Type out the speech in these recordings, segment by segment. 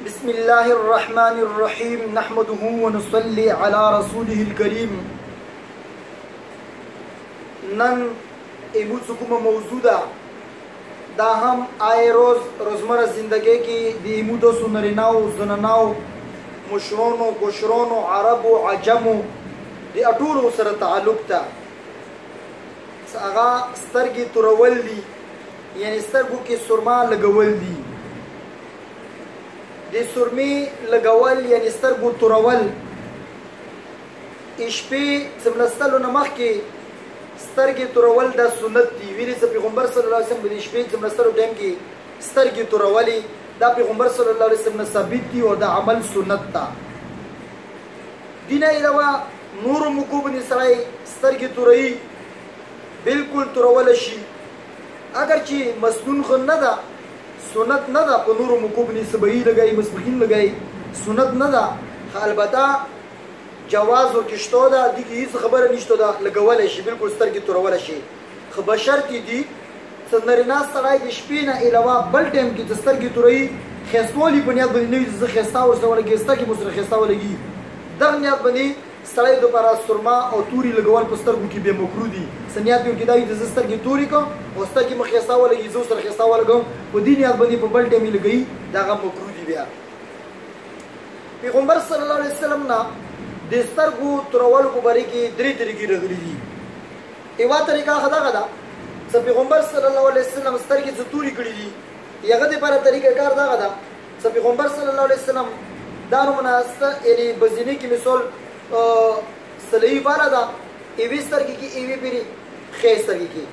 بسم الله الرحمن الرحيم نحمده ونصلي على رسوله الكريم. نن امروز کومه موضوع ده دا هم آئے روزمره زندگی کی دی امودو سنریناو زنناو مشرونو گشرونو عربو عجمو دی اټولو سره تعلق تا اغا سترګي تورول دي یعنی سترګو کې سرما لګول دي د سرمي لګول یعنی سترګو تورول شپې څملستلو نه مخکې سترګې تورول دا سنت دي ویلي چې پیغمبر صلی الله علیه وسلم د شپې څملستلو ټیم کې سترګې تورولي دا پیغمبر صلی الله علیه وسلم ثابت دي او دا عمل سنت تا دینه علاوه نور مکوب نسای سترګې توري بالکل تورول شي اگر چې مسنون خو نه ده سنت نه ده په نورو مکوب نسبی لګای مسبقین لګای سنت نه ده البته جواز ورکشتو ده د هیڅ خبره نشته ده لګول شي بالکل سترګې تورول شي خو بشرط دي څنګه سړی د شپې نه علاوه بل ټیم کې د سترګې توري خېستولي بنیاد باندې نه زه خېستا ورسره ولګي سترګې مو سره خېستا ولګي دغه نیت باندې سړی د لپاره سرما او توري لګول په سترګو کې به مکروه دي سنیات یو کې دا د سترګې توري کو او سترګې مخ خېستا ولګي زو سره خېستا ولګم په دې نیت باندې په بل ټیم لګي دغه مکروه دي بیا پیغمبر صلی الله علیه وسلم نه د سترګو تورول کو بری کې درې طریقې راغلي دي یو طریقه خدای غدا چې پیغمبر صلی الله علیه وسلم سترګې توري کړې دي یغه د لپاره طریقه کار دا غدا چې پیغمبر صلی الله علیه وسلم دانو مناسته یعنی بزینی کې مثال سلی والا دا ایوی سترګې کې ایوی پیری خې سترګې کې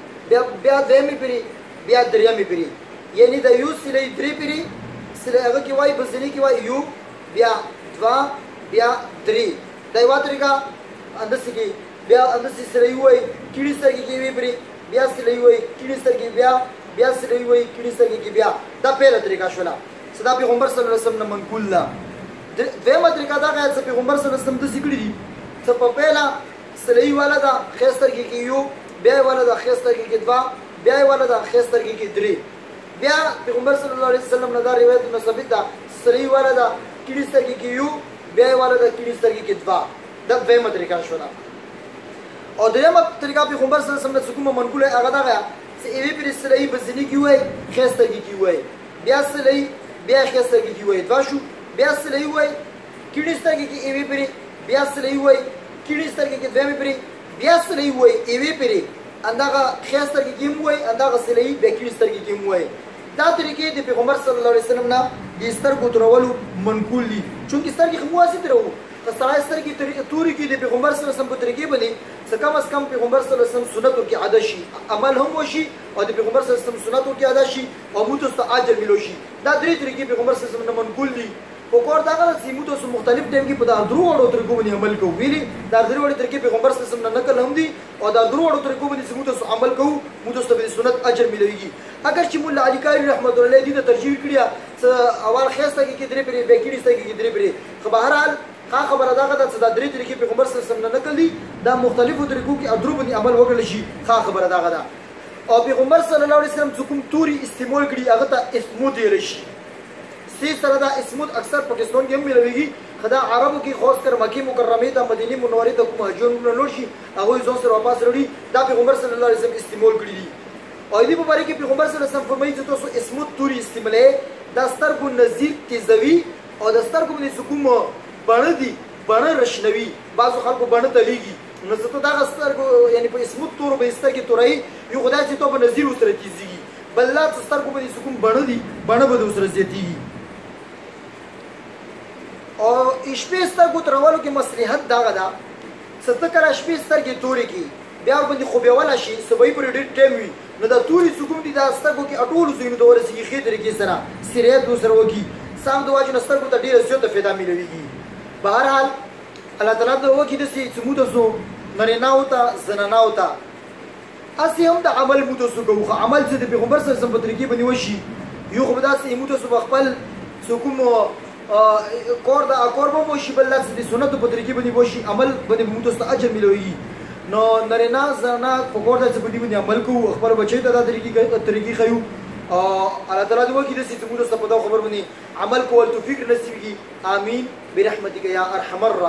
بیا دیمه پیری بیا دریمه پیری یعنی د یو سلی درې پیری سلی هغه کې وای بزینی کې وای یو بیا دوا بیا درې دا یو طریقه اندسې کې بیا اندسې سلی وای کیړي سترګې کې ایوی پیری بیا سلی وای کیړي سترګې بیا سلی وای کیړي سترګې کې بیا دا پیله طریقه شولا صدا پیغمبر صلی الله علیه وسلم منقول لا دیمه طریقه دا غواړي چې پیغمبر صلی الله علیه وسلم د ذکر دي چې په پیله سلی والا دا خېسترګي کې یو بیا والا دا خېسترګي کې دوا بیا والا دا خېسترګي کې درې بیا پیغمبر صلی الله علیه وسلم نه دا روایت ثابت ده سلی والا دا کیړسترګي کې یو بیا والا دا کیړسترګي کې دوا دا دیمه طریقه شوه او دیمه طریقه پیغمبر صلی الله علیه وسلم څخه منقول هغه دا غواړي چې ایوی پر سلی بزنی کې وای خېسترګي کې وای بیا سلی بیا خېسترګي کې وای دوا شو بیا سلی وای کیړي سترګې کې ایوی پری بیا سلی وای کیړي سترګې کې دویمه پری بیا سلی وای ایوی پری اندغه خې سترګې کې وای اندغه سلی بیا کیړي سترګې کې وای دا طریقې د پیغمبر صلی الله علیه وسلم نه د سترګو ترولو منقول دي چونکه سترګې خمواسي ترو خسرای سترګې توري کې د پیغمبر صلی الله علیه وسلم په طریقې باندې کم از کم پیغمبر صلی الله علیه وسلم سنتو کې عادت شي عمل هم وشي او د پیغمبر صلی الله علیه وسلم سنتو کې عادت شي او موږ ته اجر ملو شي دا درې طریقې پیغمبر صلی الله علیه وسلم نه منقول دي وکړ دا غره سیمو ته مختلف ټیم کې په دا درو وړو طریقو باندې عمل کوو ویلي دا درو وړو طریقې پیغمبر صلی الله علیه وسلم نه نقل هم دي او دا درو وړو طریقو باندې سیمو ته عمل کوو موږ ته د سنت اجر ملويږي اگر چې مولا علی کاری رحمت الله علیه دې ترجیح کړی اول خاصه کې درې پرې بیکړی ستګي کې درې پرې خو بهر حال خبره دا غته چې دا درې طریقې پیغمبر صلی الله علیه وسلم نه نقل دي دا مختلفو طریقو کې ادرو باندې عمل وکړل شي خبره دا غته او پیغمبر صلی الله علیه وسلم کوم توري استعمال کړي هغه ته اسمو دی رشي سی سره دا اسمود اکثر پاکستان کې هم ملويږي خدا عربو کې خاص کر مکی مکرمه ته مدینه منوره ته کوم هجون نور شي هغه ځون سره واپس وروړي دا پیغمبر صلی الله علیه وسلم استعمال کړی دي او دې په اړه کې پیغمبر صلی الله علیه وسلم فرمایي چې تاسو اسمود توري استعمالې د سترګو نزدیک تیزوي او د سترګو باندې کوم باندې دي باندې رشنوي بعضو خلکو باندې تليږي نو زه ته دا سترګو یعنی په اسمود تور به سترګې توري یو خدای چې ته په نظر وسره تیزيږي بل لا سترګو باندې کوم باندې دي باندې به وسره زیاتيږي او شپې سترګو ترولو کې مصلحت دا غدا ستکر شپې سترګې توري کې بیا باندې خو به ولا شي سبې پر ډېر ټیم وي نو دا توري څوک دي دا سترګو کې اټول زینو د ورسې خې طریقې سره سریه دوسر وږي سام دواجو سترګو ته ډېر زیات فایده ملويږي بهر حال الله تعالی د وږي د سي سموده سو نرینا وتا زنانا وتا اسی هم د عمل متوسو کوو عمل چې د پیغمبر صلی الله علیه وسلم په طریقې باندې وشي یو خو بداسې متوسو خپل سکوم کور دا کور به وشي بل لږ د سنتو په طریقې باندې وشي عمل باندې متوسط اجر ملوي نو نرینا زنا په کور د څه باندې عمل کوو خپل بچی ته دا طریقې خيو الله تعالی دې وکړي چې زموږ د خبر باندې عمل کول توفیق نصیب کړي. امين برحمتك يا ارحم الراحمين.